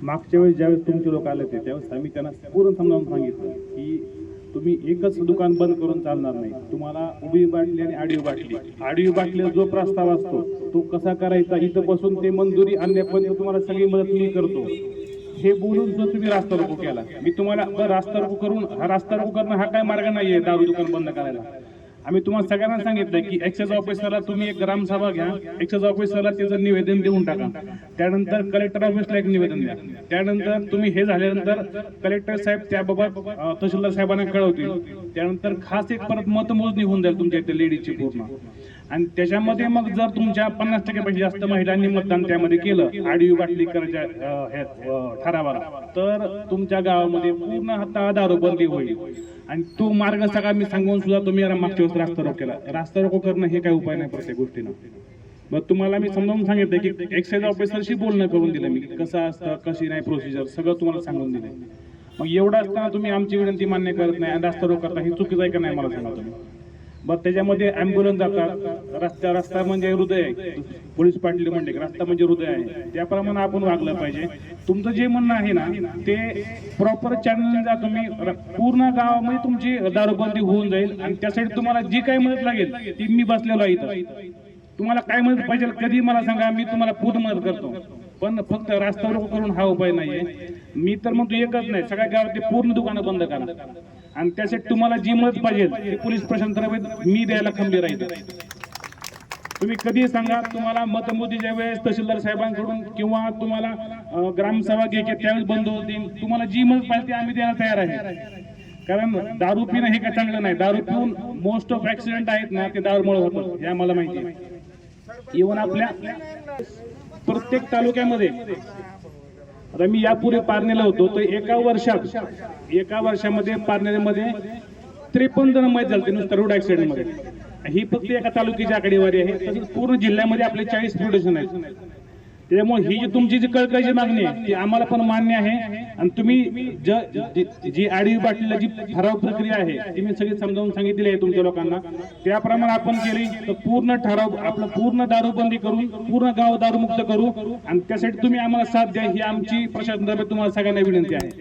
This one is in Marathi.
मागच्या वेळेस ज्यावेळेस तुमचे लोक आले होते त्यावेळेस आम्ही त्यांना पूर्ण समजावून सांगितलं की तुम्ही एकच दुकान बंद करून चालणार नाही, तुम्हाला उभी बाटली आणि आडवी बाटलीचा जो प्रस्ताव असतो तो कसा करायचा इथं बसून ते मंजुरी आणण्यापर्यंत तुम्हाला सगळी मदत मी करतो हे बोलून जर तुम्ही रास्ता रोको केला, मी तुम्हाला रास्ता रोको करून रास्ता रोको करणं हा काय मार्ग नाहीये दारू दुकान बंद करायला. आम्ही तुम्हाला सगळ्यांना सांगितलं की एक्साइज ऑफिसरला तुम्ही एक ग्रामसभा घ्या, एक्साइज ऑफिसरला त्याचं निवेदन देऊन टाका, त्यानंतर कलेक्टर ऑफिसला एक निवेदन द्या, त्यानंतर तुम्ही हे झाल्यानंतर कलेक्टर साहेब त्याबाबत तहसीलदार साहेबांना कळवतील, त्यानंतर खास एक परत मतमोजणी होऊन जाईल तुमच्या इथे लेडीजची पूर्ण, आणि त्याच्यामध्ये मग जर तुमच्या 50% पेक्षा जास्त महिलांनी मतदान त्यामध्ये केलं आडवी बाटली करायच्या ठरावाला, तर तुमच्या गावामध्ये पूर्ण आता दारूबंदी होईल. आणि तो मार्ग सगळा मी सांगून सुद्धा तुम्ही मागच्या वेळेस रास्ता रोको केला. रास्ता रोको करणं हे काही उपाय नाही प्रत्येक गोष्टीनं. मग तुम्हाला मी समजावून सांगितलं की एक्साइज ऑफिसरशी बोलणं करून दिलं मी, कसं असतं कशी नाही प्रोसिजर सगळं तुम्हाला सांगून दिलं. मग एवढं असताना तुम्ही आमची विनंती मान्य करत नाही आणि रास्ता रोको करता, हे चुकीचं आहे का नाही मला सांगा तुम्ही. मग त्याच्यामध्ये ॲम्ब्युलन्स जातात, रस्ता म्हणजे हृदय आहे, पोलीस पाटील म्हणले रस्ता म्हणजे हृदय आहे, त्याप्रमाणे आपण वागलं पाहिजे. तुमचं जे म्हणणं आहे ना ते प्रॉपर चॅनल जा, तुम्ही पूर्ण गावामध्ये तुमची दारूबंदी होऊन जाईल आणि त्यासाठी तुम्हाला जी काही मदत लागेल ती मी बसलेलो आहे इथं. तुम्हाला काय मदत पाहिजे कधी मला सांगा, मी तुम्हाला पूर्ण मदत करतो. पण फक्त रास्ता रोको करून हा उपाय नाहीये. मी तर म्हणतो एकच नाही, सगळ्या गावातली पूर्ण दुकानं बंद करा आणि त्यासाठी तुम्हाला जी मदत पाहिजे ते पोलीस प्रशासनातर्फे मी द्यायला खंबीर आहे. तुम्ही कधी सांगा, तुम्हाला मतमोदीच्या वेळेस तहसीलदार साहेबांकडून किंवा तुम्हाला ग्रामसभा घ्यायची त्यावेळेस बंद होतील, तुम्हाला जी मदत पाहिजे ती आम्ही द्यायला तयार आहे. कारण दारू पिणं हे काय चांगलं नाही, दारू पिऊन मोस्ट ऑफ ऍक्सिडेंट आहेत ना ते दारूमुळे होतात हे आम्हाला माहिती आहे. इव्हन आपल्या प्रत्येक तालुक्यामध्ये, आता मी यापूर्वी पारनेला होतो तर एका वर्षामध्ये पारनेमध्ये 53 जण मयत झाले नुसतं रोड ऍक्सिडेंट मध्ये. ही फक्त एका तालुक्याची आकडेवारी आहे. तसंच पूर्ण जिल्ह्यामध्ये आपले 40 स्टेशन आहेत. त्यामुळे ही जी तुमची जी कळकळीची मागणी आहे ती आम्हाला पण मान्य आहे आणि तुम्ही जी आडवी बाटलीला जी ठराव प्रक्रिया आहे ती मी सगळी समजावून सांगितलेली आहे तुमच्या लोकांना. त्याप्रमाणे आपण केली तर पूर्ण ठराव आपलं पूर्ण दारूबंदी करून पूर्ण गाव दारूमुक्त करू आणि त्यासाठी तुम्ही आम्हाला साथ द्या ही आमची प्रशासनातर्फे तुम्हाला सगळ्यांना विनंती आहे.